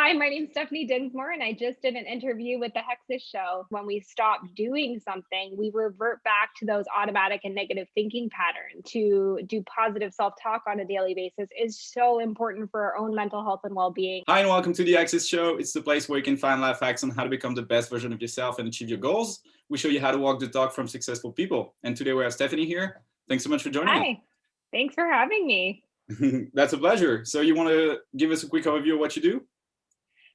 Hi, my name's Stephanie Dinsmore, and I just did an interview with the HackCess show. When we stop doing something, we revert back to those automatic and negative thinking patterns. To do positive self-talk on a daily basis is so important for our own mental health and well-being. Hi, and welcome to the HackCess show. It's the place where you can find life hacks on how to become the best version of yourself and achieve your goals. We show you how to walk the talk from successful people. And today we have Stephanie here. Thanks so much for joining us. Hi, thanks for having me. That's a pleasure. So you want to give us a quick overview of what you do?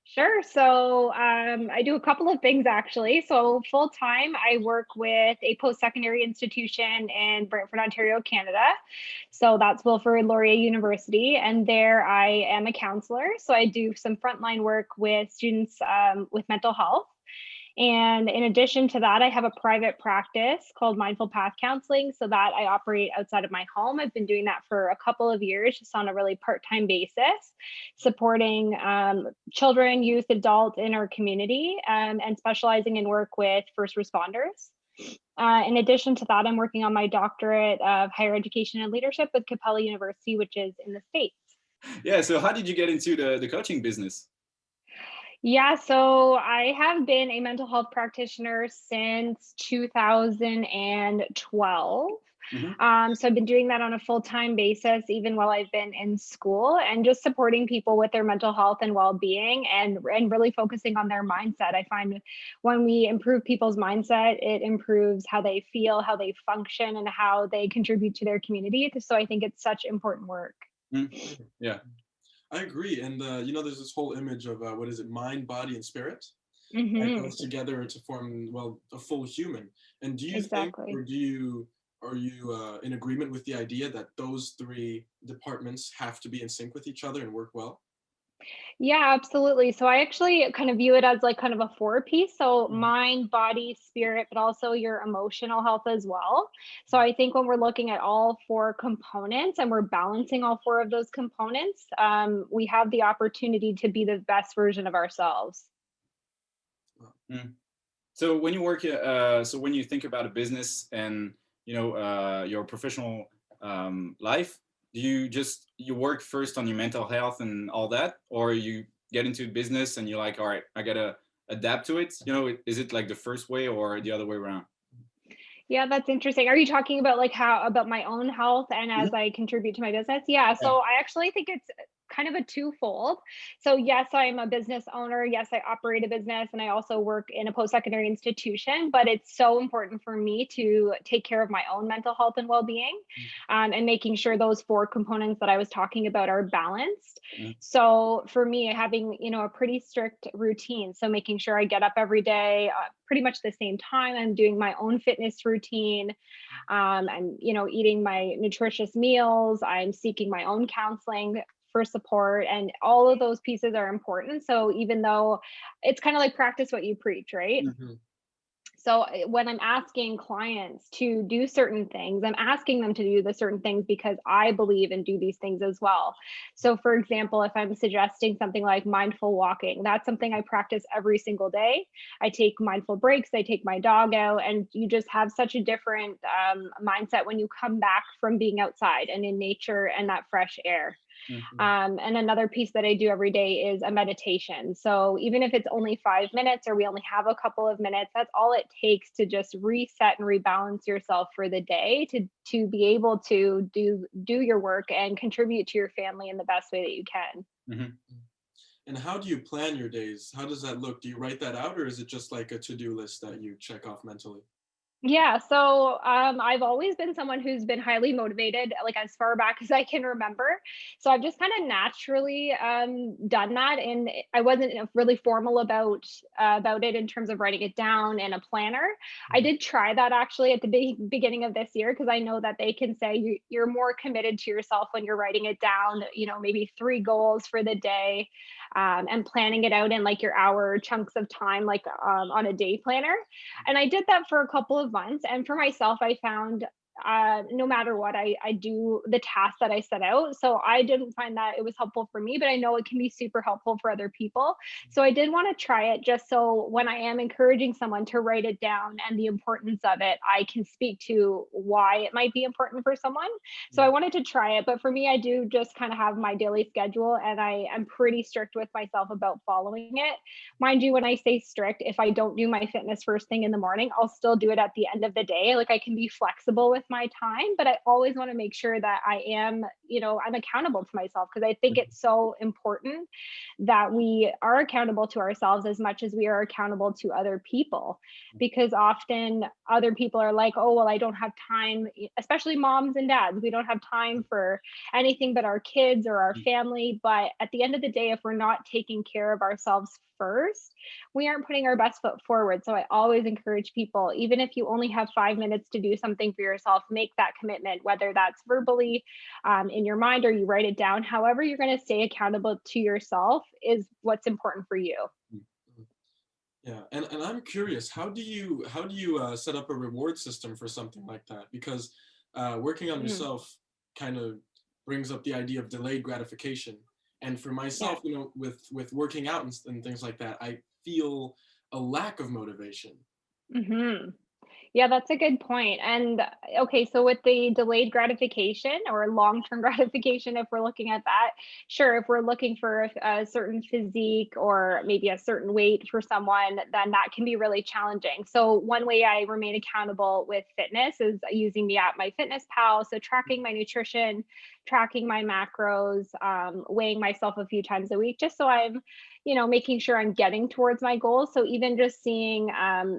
Sure. So I do a couple of things actually. So full time, I work with a post secondary institution in Brantford, Ontario, Canada. So that's Wilfrid Laurier University. And there I am a counselor. So I do some frontline work with students with mental health. And in addition to that, I have a private practice called Mindful Path Counselling, so that I operate outside of my home. I've been doing that for a couple of years, just on a really part-time basis, supporting children, youth, adults in our community, and specializing in work with first responders. In addition to that, I'm working on my doctorate of higher education and leadership with Capella University, which is in the States. Yeah, so how did you get into the coaching business? Yeah, so I have been a mental health practitioner since 2012. Mhm. So I've been doing that on a full-time basis, even while I've been in school, and just supporting people with their mental health and well-being, and really focusing on their mindset. I find when we improve people's mindset, it improves how they feel, how they function, and how they contribute to their community. So I think it's such important work. Yeah. I agree. And, there's this whole image of what is it, mind, body, and spirit that Hmm. goes together to form, well, a full human. And do you think, Exactly. or are you in agreement with the idea that those three departments have to be in sync with each other and work well? Yeah, absolutely. So I actually kind of view it as like kind of a four piece. So Mhm. mind, body, spirit, but also your emotional health as well. So I think when we're looking at all four components and we're balancing all four of those components, we have the opportunity to be the best version of ourselves. Mm. So when you work, so when you think about a business and your professional life, do you work first on your mental health and all that, or you get into business and you're like, all right, I gotta adapt to it? Is it like the first way or the other way around? Yeah, that's interesting. Are you talking about like how about my own health and Mhm. as I contribute to my business? Yeah, Yeah. so I actually think it's kind of a twofold. So yes, I'm a business owner. Yes, I operate a business and I also work in a post-secondary institution, but it's so important for me to take care of my own mental health and well-being, and making sure those four components that I was talking about are balanced. Mhm. So for me, having, a pretty strict routine. So making sure I get up every day, pretty much the same time. I'm doing my own fitness routine. I'm, eating my nutritious meals. I'm seeking my own counseling for support, and all of those pieces are important. So even though it's kind of like practice what you preach, right? Mhm. So when I'm asking clients to do certain things, I'm asking them to do the certain things because I believe and do these things as well. So for example, if I'm suggesting something like mindful walking, that's something I practice every single day. I take mindful breaks, I take my dog out, and you just have such a different mindset when you come back from being outside and in nature and that fresh air. Mhm. And another piece that I do every day is a meditation. So even if it's only 5 minutes or we only have a couple of minutes, that's all it takes to just reset and rebalance yourself for the day to be able to do your work and contribute to your family in the best way that you can. Mhm. And how do you plan your days? How does that look? Do you write that out, or is it just like a to-do list that you check off mentally? Yeah, so I've always been someone who's been highly motivated, like as far back as I can remember. So I've just kind of naturally done that, and I wasn't really formal about it in terms of writing it down in a planner. I Mhm. did try that actually at the beginning of this year because I know that they can say you're more committed to yourself when you're writing it down. Maybe three goals for the day, and planning it out in like your hour chunks of time, like on a day planner. And I did that for a couple of months. And for myself, I found no matter what, I do the task that I set out. So I didn't find that it was helpful for me, but I know it can be super helpful for other people. So I did want to try it, just so when I am encouraging someone to write it down and the importance of it, I can speak to why it might be important for someone. So I wanted to try it. But for me, I do just kind of have my daily schedule, and I am pretty strict with myself about following it. Mind you, when I say strict, if I don't do my fitness first thing in the morning, I'll still do it at the end of the day. Like, I can be flexible with my time, but I always want to make sure that I am, I'm accountable to myself, because I think it's so important that we are accountable to ourselves as much as we are accountable to other people. Because often other people are like, oh, well, I don't have time, especially moms and dads. We don't have time for anything but our kids or our family. But at the end of the day, if we're not taking care of ourselves first, we aren't putting our best foot forward. So I always encourage people, even if you only have 5 minutes to do something for yourself, make that commitment, whether that's verbally, in your mind, or you write it down. However you're going to stay accountable to yourself is what's important for you. Yeah, and I'm curious, how do you set up a reward system for something like that? Because working on yourself kind of brings up the idea of delayed gratification. And for myself, with working out and things like that, I feel a lack of motivation. Mm-hmm. Yeah, that's a good point. And okay, so with the delayed gratification or long-term gratification, if we're looking at that, sure, if we're looking for a certain physique or maybe a certain weight for someone, then that can be really challenging. So one way I remain accountable with fitness is using the app MyFitnessPal. So tracking my nutrition, tracking my macros, weighing myself a few times a week, just so I'm making sure I'm getting towards my goals. So even just seeing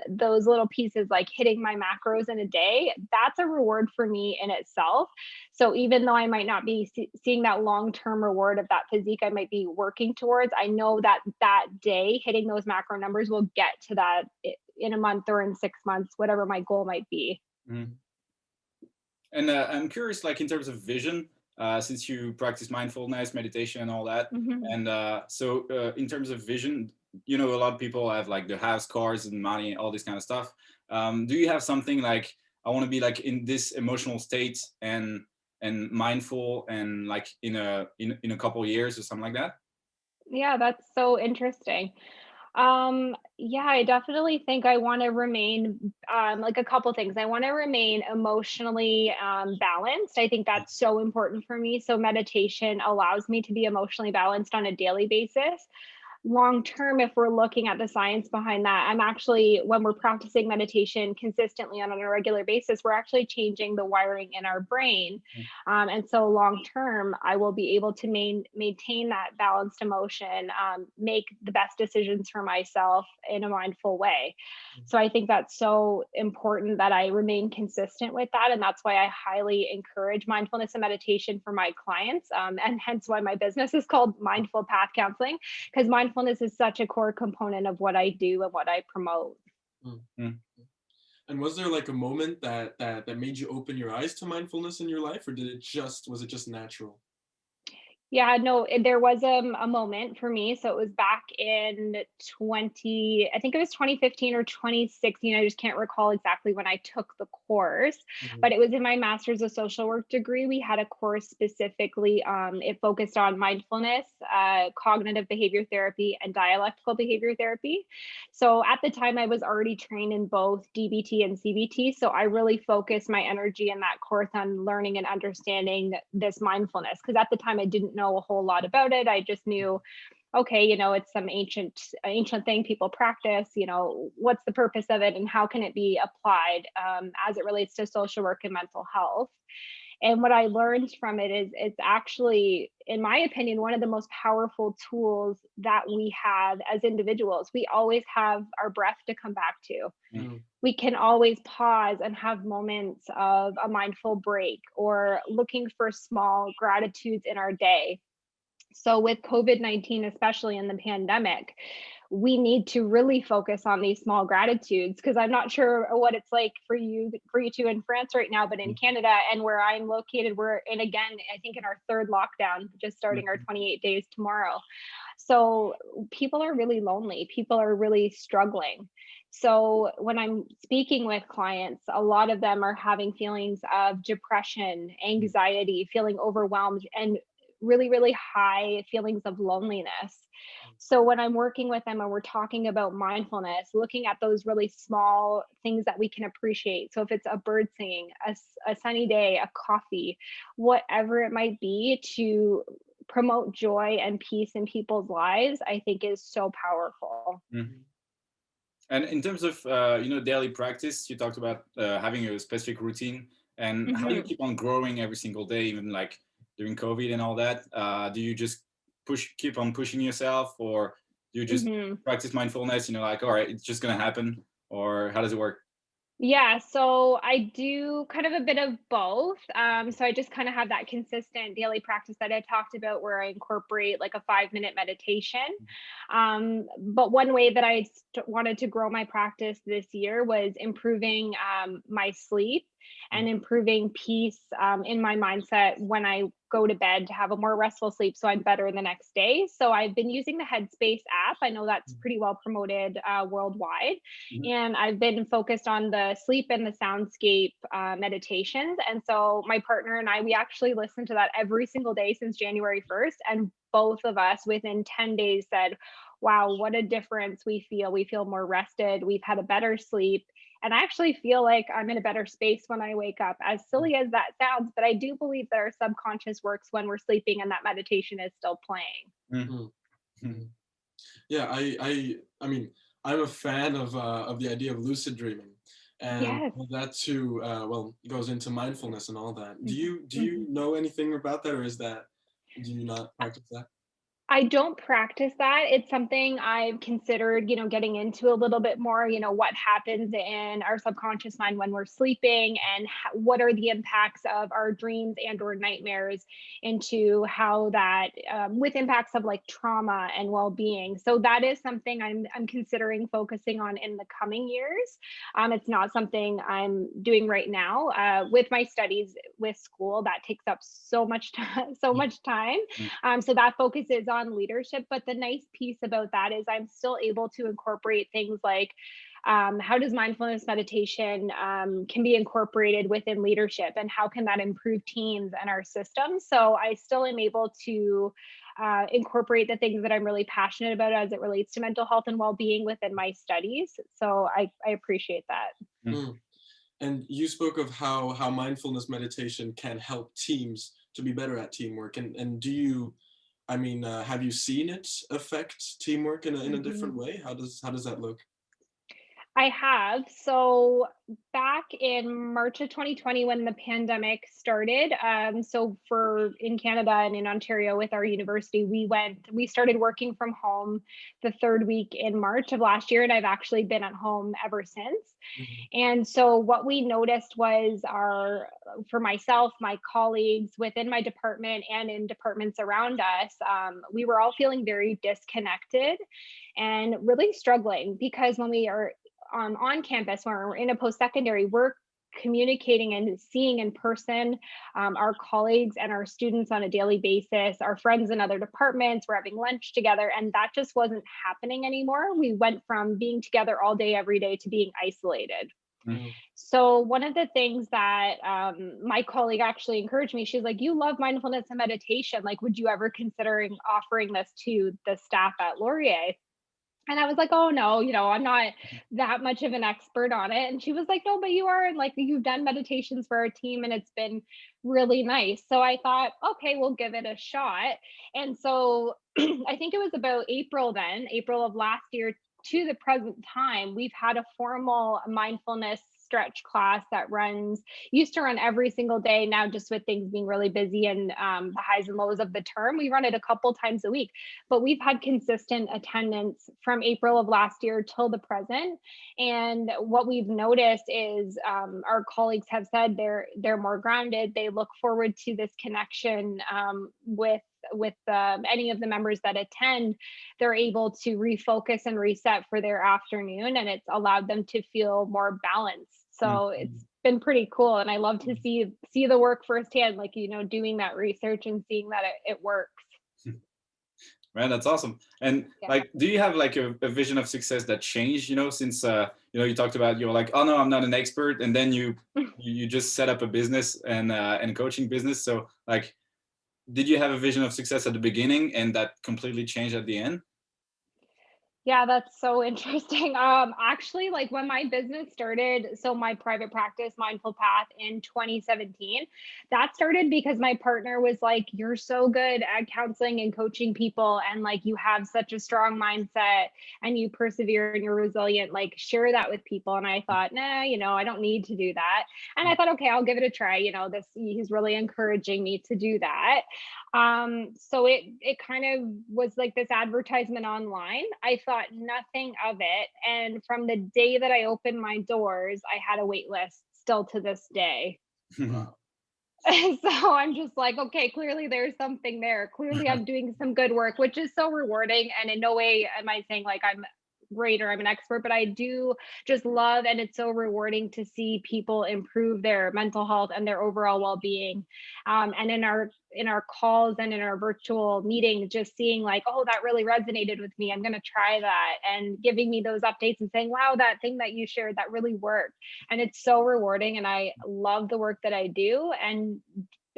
those little pieces, like hitting my macros in a day, that's a reward for me in itself. So even though I might not be seeing that long-term reward of that physique I might be working towards, I know that that day hitting those macro numbers will get to that in a month or in 6 months, whatever my goal might be. Mm-hmm. And I'm curious, like in terms of vision, since you practice mindfulness, meditation, and all that. Mm-hmm. And so in terms of vision, a lot of people have like the house, cars, and money, all this kind of stuff. Do you have something like, I want to be like in this emotional state and mindful and like in a couple of years or something like that? Yeah, that's so interesting. Yeah, I definitely think I want to remain, like a couple things. I want to remain emotionally balanced. I think that's so important for me. So meditation allows me to be emotionally balanced on a daily basis. Long term, if we're looking at the science behind that, I'm actually, when we're practicing meditation consistently on a regular basis, we're actually changing the wiring in our brain. And so long term, I will be able to maintain that balanced emotion, make the best decisions for myself in a mindful way. So I think that's so important that I remain consistent with that. And that's why I highly encourage mindfulness and meditation for my clients. And hence why my business is called Mindful Path Counselling, because mindfulness is such a core component of what I do and what I promote. Mm-hmm. And was there like a moment that made you open your eyes to mindfulness in your life, or was it just natural? Yeah, no, there was a moment for me. So it was back in I think it was 2015 or 2016. I just can't recall exactly when I took the course, but it was in my master's of social work degree. We had a course specifically, it focused on mindfulness, cognitive behavior therapy, and dialectical behavior therapy. So at the time, I was already trained in both DBT and CBT. So I really focused my energy in that course on learning and understanding this mindfulness, because at the time I didn't know a whole lot about it. I just knew, okay, it's some ancient thing people practice, what's the purpose of it and how can it be applied as it relates to social work and mental health. And what I learned from it is it's actually, in my opinion, one of the most powerful tools that we have as individuals. We always have our breath to come back to. Mm-hmm. We can always pause and have moments of a mindful break or looking for small gratitudes in our day. So with COVID-19, especially in the pandemic, we need to really focus on these small gratitudes, because I'm not sure what it's like for you two in France right now, but in Canada and where I'm located, we're in, again, I think in our third lockdown, just starting our 28 days tomorrow. So people are really lonely. People are really struggling. So when I'm speaking with clients, a lot of them are having feelings of depression, anxiety, feeling overwhelmed, and really, really high feelings of loneliness. So when I'm working with them and we're talking about mindfulness, looking at those really small things that we can appreciate. So if it's a bird singing, a sunny day, a coffee, whatever it might be, to promote joy and peace in people's lives, I think is so powerful. Mm-hmm. And in terms of daily practice, you talked about having a specific routine, and how do you keep on growing every single day, even like during COVID and all that? Do you just keep on pushing yourself, or do you just practice mindfulness? Like, all right, it's just gonna happen, or how does it work? Yeah, so I do kind of a bit of both. So I just kind of have that consistent daily practice that I talked about, where I incorporate like a 5-minute meditation. But one way that I wanted to grow my practice this year was improving my sleep and improving peace in my mindset when I go to bed, to have a more restful sleep so I'm better the next day. So I've been using the Headspace app. I know that's pretty well promoted worldwide. And I've been focused on the sleep and the soundscape meditations. And so my partner and I, we actually listen to that every single day since January 1st. And both of us within 10 days said, wow, what a difference we feel. We feel more rested. We've had a better sleep. And I actually feel like I'm in a better space when I wake up, as silly as that sounds. But I do believe that our subconscious works when we're sleeping and that meditation is still playing. Yeah, I mean, I'm a fan of the idea of lucid dreaming, and that too, goes into mindfulness and all that. Do you know anything about that, or do you not practice that? I don't practice that. It's something I've considered, getting into a little bit more, what happens in our subconscious mind when we're sleeping, and what are the impacts of our dreams and or nightmares into how that, with impacts of like trauma and well-being. So that is something I'm considering focusing on in the coming years. It's not something I'm doing right now. With my studies with school, that takes up so much time, so that focuses on leadership. But the nice piece about that is I'm still able to incorporate things like how does mindfulness meditation can be incorporated within leadership, and how can that improve teams and our systems. So I still am able to incorporate the things that I'm really passionate about as it relates to mental health and well-being within my studies. So I appreciate that. And you spoke of how mindfulness meditation can help teams to be better at teamwork. And do you, have you seen it affect teamwork in a different way? How does that look? I have. So back in March of 2020, when the pandemic started, so in Canada and in Ontario with our university, we started working from home the third week in March of last year, and I've actually been at home ever since. And so what we noticed was for myself, my colleagues within my department and in departments around us, we were all feeling very disconnected and really struggling, because when we are on campus, when we're in a post-secondary, we're communicating and seeing in person our colleagues and our students on a daily basis, our friends in other departments, we're having lunch together, and that just wasn't happening anymore. We went from being together all day, every day, to being isolated. So one of the things that my colleague actually encouraged me, she's like, you love mindfulness and meditation. Like, would you ever consider offering this to the staff at Laurier? And I was like, oh no, I'm not that much of an expert on it. And she was like, no, but you are, and like, you've done meditations for our team and it's been really nice. So I thought, okay, we'll give it a shot. And so I think it was about April of last year to the present time, we've had a formal mindfulness stretch class that used to run every single day. Now, just with things being really busy and the highs and lows of the term, we run it a couple times a week. But we've had consistent attendance from April of last year till the present. And what we've noticed is our colleagues have said they're more grounded. They look forward to this connection with any of the members that attend, they're able to refocus and reset for their afternoon, and it's allowed them to feel more balanced. So it's been pretty cool, and I love to see the work firsthand, like, you know, doing that research and seeing that it works. Man, that's awesome. And like, do you have like a vision of success that changed, you know, since you know, you talked about, you were like, oh no, I'm not an expert, and then you just set up a business and coaching business. So like, did you have a vision of success at the beginning and that completely changed at the end? Yeah, that's so interesting. Actually, like when my business started, so my private practice, Mindful Path, in 2017, that started because my partner was like, "You're so good at counseling and coaching people, and like you have such a strong mindset, and you persevere and you're resilient. Like share that with people." And I thought, nah, you know, I don't need to do that. And I thought, okay, I'll give it a try. You know, he's really encouraging me to do that. So it kind of was like this advertisement online. I thought nothing of it. And from the day that I opened my doors, I had a wait list still to this day. Wow. So I'm just like, okay, clearly there's something there. Clearly I'm doing some good work, which is so rewarding. And in no way am I saying like I'm great or I'm an expert, but I do just love, and it's so rewarding to see people improve their mental health and their overall well-being. And in our calls and in our virtual meetings, just seeing like, oh, that really resonated with me. I'm going to try that, and giving me those updates and saying, wow, that thing that you shared, that really worked. And it's so rewarding. And I love the work that I do. And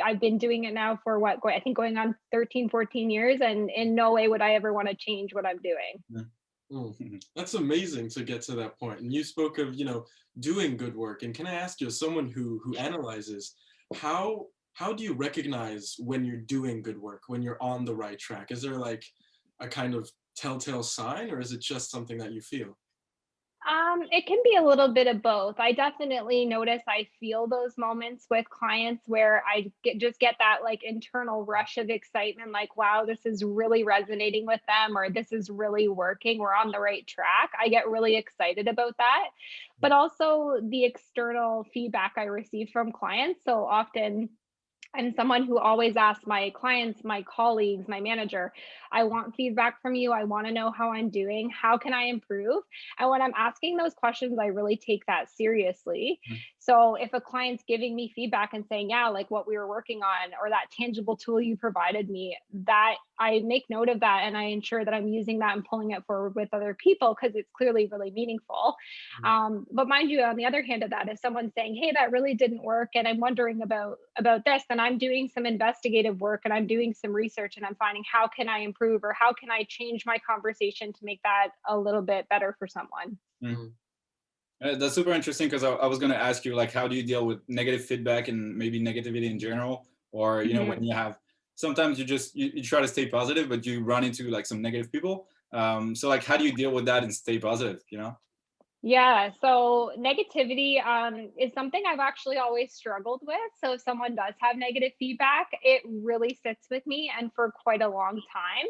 I've been doing it now for I think going on 13, 14 years. And in no way would I ever want to change what I'm doing. Yeah. That's amazing to get to that point. And you spoke of, you know, doing good work. And can I ask you, as someone who analyzes, how do you recognize when you're doing good work, when you're on the right track? Is there like a kind of telltale sign, or is it just something that you feel? It can be a little bit of both. I definitely notice I feel those moments with clients where I just get that like internal rush of excitement, like, wow, this is really resonating with them, or this is really working. We're on the right track. I get really excited about that. But also the external feedback I receive from clients. So often, I'm someone who always asks my clients, my colleagues, my manager, I want feedback from you. I want to know how I'm doing. How can I improve? And when I'm asking those questions, I really take that seriously. So if a client's giving me feedback and saying, yeah, like what we were working on, or that tangible tool you provided me, that I make note of that, and I ensure that I'm using that and pulling it forward with other people, because it's clearly really meaningful. But mind you, on the other hand of that, if someone's saying, hey, that really didn't work, and I'm wondering about this, then I'm doing some investigative work and I'm doing some research, and I'm finding how can I improve, or how can I change my conversation to make that a little bit better for someone. That's super interesting, because I was going to ask you, like, how do you deal with negative feedback and maybe negativity in general? Or, you know, when you have, sometimes you try to stay positive, but you run into like some negative people. So like, how do you deal with that and stay positive, you know? Yeah, so negativity is something I've actually always struggled with. So if someone does have negative feedback, it really sits with me, and for quite a long time.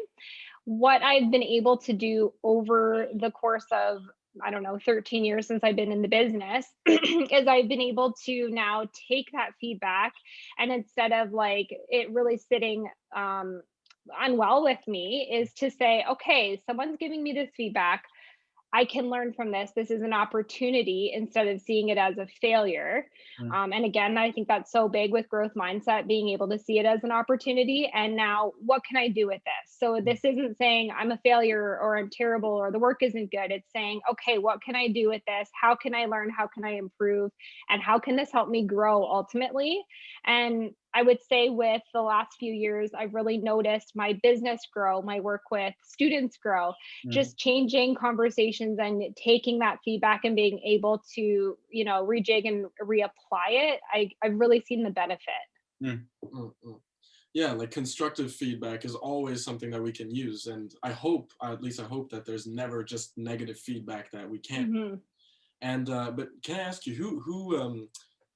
What I've been able to do over the course of, I don't know, 13 years since I've been in the business is I've been able to now take that feedback, and instead of like it really sitting unwell with me, is to say, okay, someone's giving me this feedback. I can learn from this. This is an opportunity, instead of seeing it as a failure. And again, I think that's so big with growth mindset, being able to see it as an opportunity. And now, what can I do with this? So this isn't saying I'm a failure or I'm terrible or the work isn't good. It's saying, okay, what can I do with this? How can I learn? How can I improve? And how can this help me grow ultimately? And I would say with the last few years, I've really noticed my business grow, my work with students grow, just changing conversations and taking that feedback and being able to, you know, rejig and reapply it. I've really seen the benefit. Yeah, like constructive feedback is always something that we can use. And I hope, at least I hope, that there's never just negative feedback that we can't. And but can I ask you,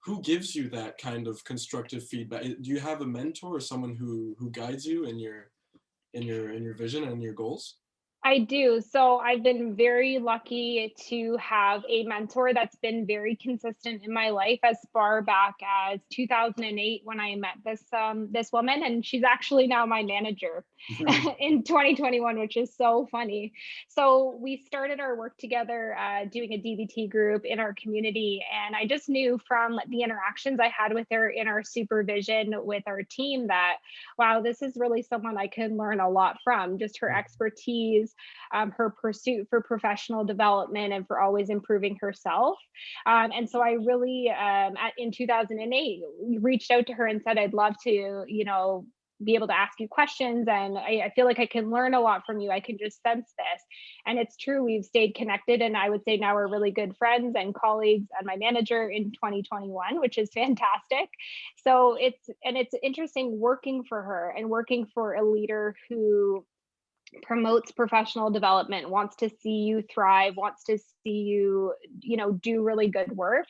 who gives you that kind of constructive feedback? Do you have a mentor or someone who guides you in your vision and your goals? I do. So I've been very lucky to have a mentor that's been very consistent in my life as far back as 2008 when I met this woman, and she's actually now my manager in 2021, which is so funny. So we started our work together, doing a DBT group in our community, and I just knew from the interactions I had with her in our supervision with our team that, wow, this is really someone I can learn a lot from. Just her expertise, her pursuit for professional development, and for always improving herself. And so I really, in 2008, reached out to her and said, I'd love to, be able to ask you questions. And I feel like I can learn a lot from you. I can just sense this. And it's true, we've stayed connected. And I would say now we're really good friends and colleagues and my manager in 2021, which is fantastic. So it's interesting working for her and working for a leader who promotes professional development, wants to see you thrive, wants to see you, do really good work,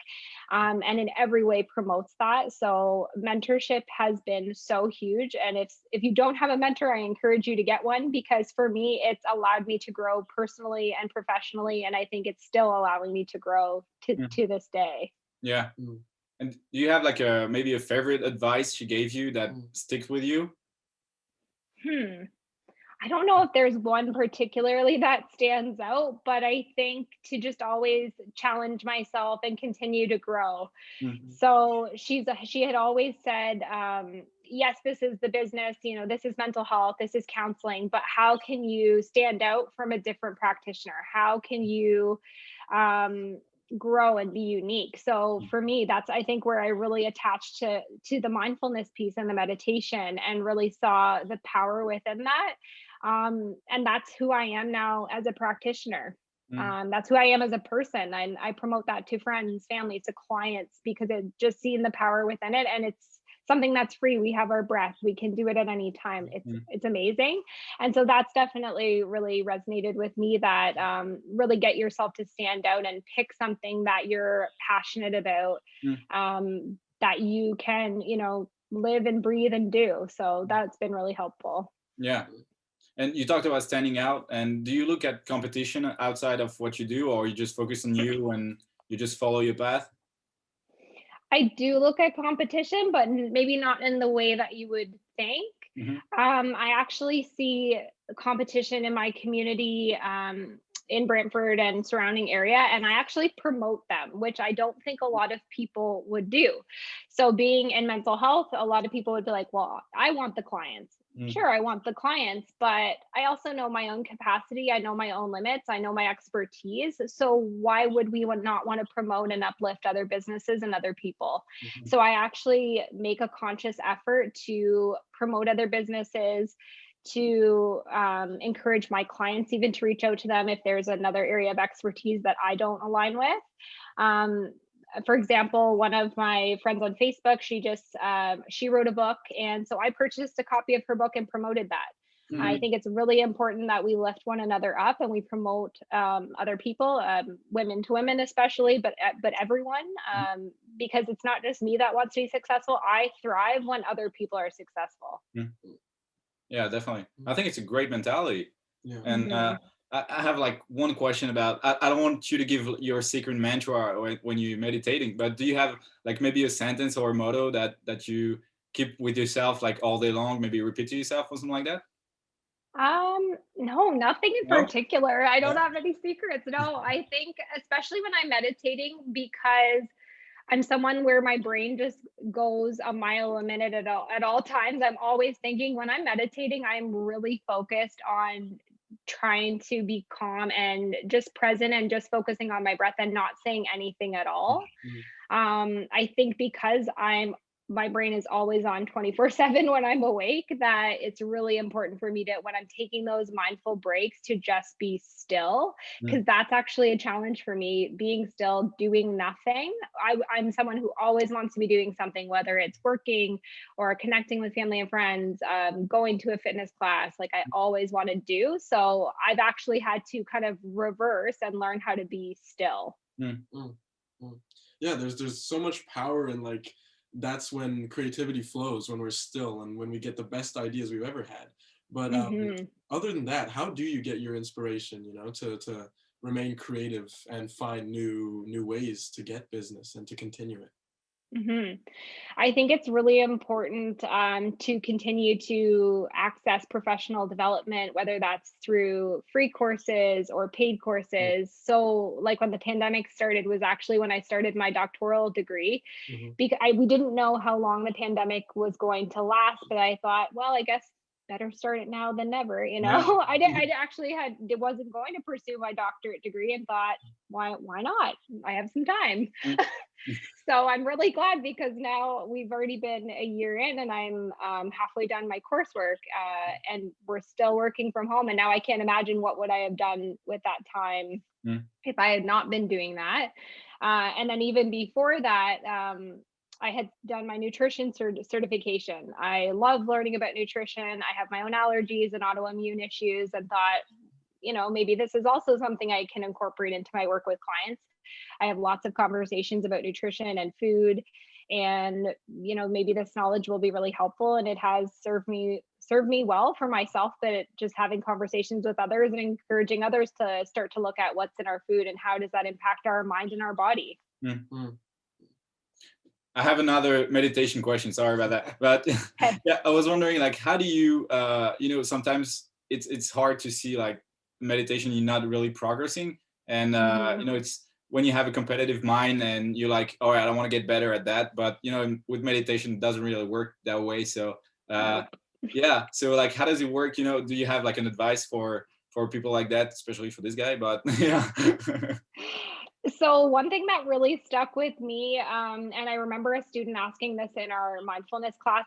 and in every way promotes that. So mentorship has been so huge. And if you don't have a mentor, I encourage you to get one, because for me, it's allowed me to grow personally and professionally. And I think it's still allowing me to grow to this day. Yeah. And do you have like maybe a favorite advice she gave you that sticks with you? I don't know if there's one particularly that stands out, but I think to just always challenge myself and continue to grow. So she had always said, yes, this is the business, this is mental health, this is counseling, but how can you stand out from a different practitioner? How can you grow and be unique? So for me, that's, I think, where I really attached to the mindfulness piece and the meditation, and really saw the power within that. And that's who I am now as a practitioner. That's who I am as a person. And I promote that to friends, family, to clients, because it just seeing the power within it. And it's something that's free. We have our breath. We can do it at any time. It's amazing. And so that's definitely really resonated with me, that really get yourself to stand out and pick something that you're passionate about, that you can, live and breathe and do. So that's been really helpful. Yeah. And you talked about standing out. And do you look at competition outside of what you do, or you just focus on you and you just follow your path? I do look at competition, but maybe not in the way that you would think. I actually see competition in my community, in Brantford and surrounding area, and I actually promote them, which I don't think a lot of people would do. So being in mental health, a lot of people would be like, well, I want the clients. Sure, I want the clients, but I also know my own capacity. I know my own limits. I know my expertise. So why would we not want to promote and uplift other businesses and other people? So I actually make a conscious effort to promote other businesses, to encourage my clients even to reach out to them if there's another area of expertise that I don't align with. For example, one of my friends on Facebook, she wrote a book, and so I purchased a copy of her book and promoted that. I think it's really important that we lift one another up and we promote other people, women to women especially, but everyone, because it's not just me that wants to be successful. I thrive when other people are successful. Yeah, definitely. I think it's a great mentality. And I have like one question about, I don't want you to give your secret mantra when you're meditating, but do you have like maybe a sentence or a motto that you keep with yourself like all day long, maybe repeat to yourself or something like that? No, nothing in No? particular. I don't have any secrets. No, I think especially when I'm meditating, because I'm someone where my brain just goes a mile a minute at all times. I'm always thinking. When I'm meditating, I'm really focused on trying to be calm and just present and just focusing on my breath and not saying anything at all. I think because my brain is always on 24/7 when I'm awake, that it's really important for me to, when I'm taking those mindful breaks, to just be still, because that's actually a challenge for me, being still, doing nothing. I'm someone who always wants to be doing something, whether it's working or connecting with family and friends, going to a fitness class, like I always want to do. So I've actually had to kind of reverse and learn how to be still. Yeah, there's so much power in, like, that's when creativity flows, when we're still and when we get the best ideas we've ever had. But other than that, how do you get your inspiration, you know, to remain creative and find new ways to get business and to continue it? I think it's really important to continue to access professional development, whether that's through free courses or paid courses. So, like when the pandemic started, was actually when I started my doctoral degree, because we didn't know how long the pandemic was going to last. But I thought, well, I guess better start it now than never. You know, I actually wasn't going to pursue my doctorate degree, and thought, why not? I have some time. So I'm really glad, because now we've already been a year in, and I'm halfway done my coursework, and we're still working from home. And now I can't imagine what would I have done with that time if I had not been doing that. And then even before that, I had done my nutrition certification. I love learning about nutrition. I have my own allergies and autoimmune issues, and thought, you know, maybe this is also something I can incorporate into my work with clients. I have lots of conversations about nutrition and food, and you know, maybe this knowledge will be really helpful, and it has served me well for myself, but just having conversations with others and encouraging others to start to look at what's in our food and how does that impact our mind and our body. I have another meditation question. Sorry about that, but yeah, I was wondering, like, how do you, you know, sometimes it's hard to see like meditation, you're not really progressing, and you know, it's when you have a competitive mind and you're like, all right, I want to get better at that, but you know, with meditation, it doesn't really work that way. So yeah, so like, how does it work? You know, do you have like an advice for people like that, especially for this guy? But yeah. So one thing that really stuck with me, and I remember a student asking this in our mindfulness class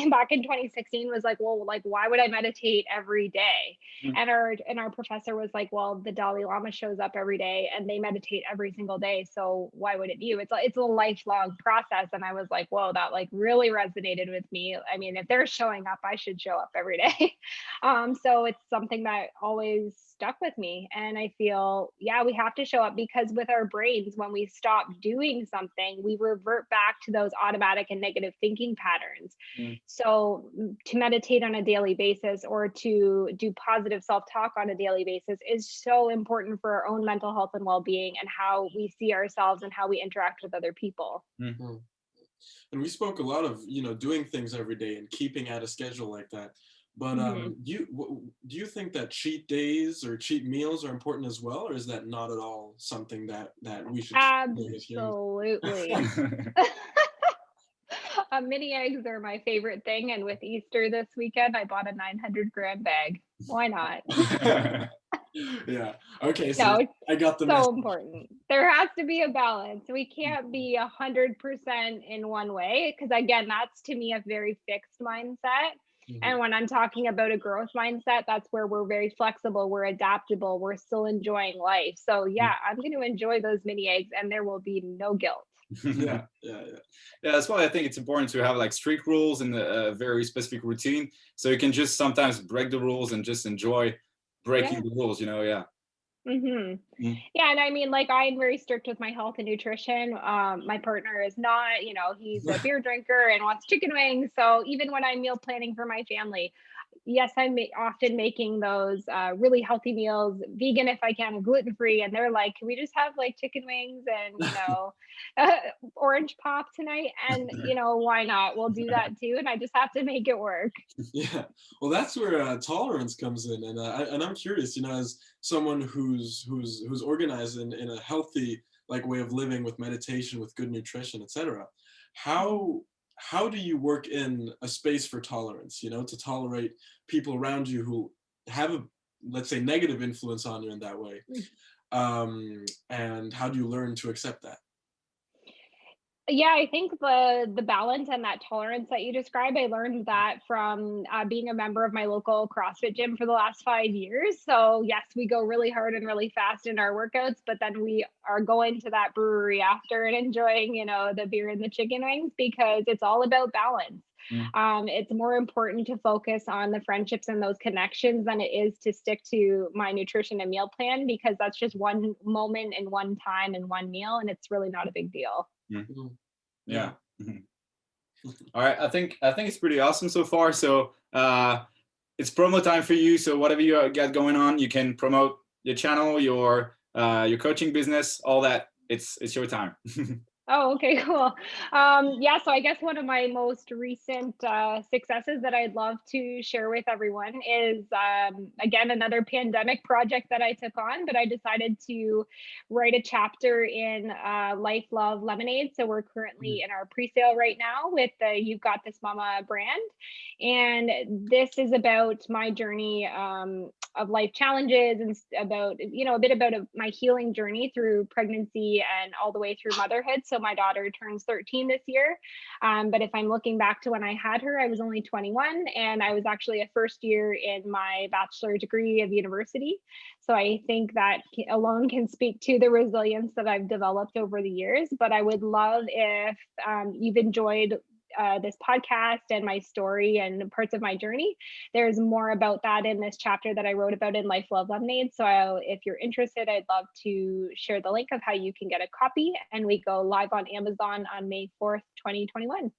back in 2016, was like, well, like, why would I meditate every day? And our professor was like, well, the Dalai Lama shows up every day and they meditate every single day. So why would it be you? It's a lifelong process. And I was like, whoa, that like really resonated with me. I mean, if they're showing up, I should show up every day. So it's something that always stuck with me. And I feel, yeah, we have to show up, because with our brains, when we stop doing something, we revert back to those automatic and negative thinking patterns. So to meditate on a daily basis, or to do positive self-talk on a daily basis, is so important for our own mental health and well-being, and how we see ourselves and how we interact with other people. And we spoke a lot of, you know, doing things every day and keeping at a schedule like that. But do you think that cheat days or cheat meals are important as well, or is that not at all something that we should? Absolutely. Mini eggs are my favorite thing, and with Easter this weekend, I bought a 900-gram bag. Why not? Yeah. Okay. So no, I got the so message. Important. There has to be a balance. We can't be 100% in one way, because again, that's to me a very fixed mindset. And when I'm talking about a growth mindset, that's where we're very flexible, we're adaptable, we're still enjoying life. So yeah, I'm going to enjoy those mini eggs, and there will be no guilt. Yeah. That's why I think it's important to have like strict rules and a very specific routine, so you can just sometimes break the rules and just enjoy breaking the rules, you know. Yeah, and I mean, like, I'm very strict with my health and nutrition. My partner is not, you know, he's a beer drinker and wants chicken wings. So even when I'm meal planning for my family, yes, I'm often making those really healthy meals, vegan if I can, and gluten-free. And they're like, can we just have like chicken wings and, you know, orange pop tonight? And, you know, why not? We'll do that too. And I just have to make it work. Yeah. Well, that's where tolerance comes in. And I'm curious, you know, as someone who's organized in a healthy like way of living, with meditation, with good nutrition, etc. How do you work in a space for tolerance, you know, to tolerate people around you who have a, let's say, negative influence on you in that way? And how do you learn to accept that? Yeah, I think the balance and that tolerance that you described, I learned that from being a member of my local CrossFit gym for the last 5 years. So yes, we go really hard and really fast in our workouts, but then we are going to that brewery after and enjoying, you know, the beer and the chicken wings, because it's all about balance. It's more important to focus on the friendships and those connections than it is to stick to my nutrition and meal plan, because that's just one moment and one time and one meal, and it's really not a big deal. Yeah. All right, I think it's pretty awesome so far. So it's promo time for you. So whatever you got going on, you can promote your channel, your coaching business, all that. It's your time. Oh, okay, cool. Yeah, so I guess one of my most recent successes that I'd love to share with everyone is, again, another pandemic project that I took on, but I decided to write a chapter in Life, Love, Lemonade. So we're currently in our pre-sale right now with the You've Got This Mama brand. And this is about my journey of life challenges and about, a bit about my healing journey through pregnancy and all the way through motherhood. So my daughter turns 13 this year. But if I'm looking back to when I had her, I was only 21 and I was actually a first year in my bachelor degree of university. So I think that alone can speak to the resilience that I've developed over the years. But I would love if you've enjoyed this podcast and my story and parts of my journey. There's more about that in this chapter that I wrote about in Life, Love, Lemonade. So if you're interested, I'd love to share the link of how you can get a copy. And we go live on Amazon on May 4th, 2021.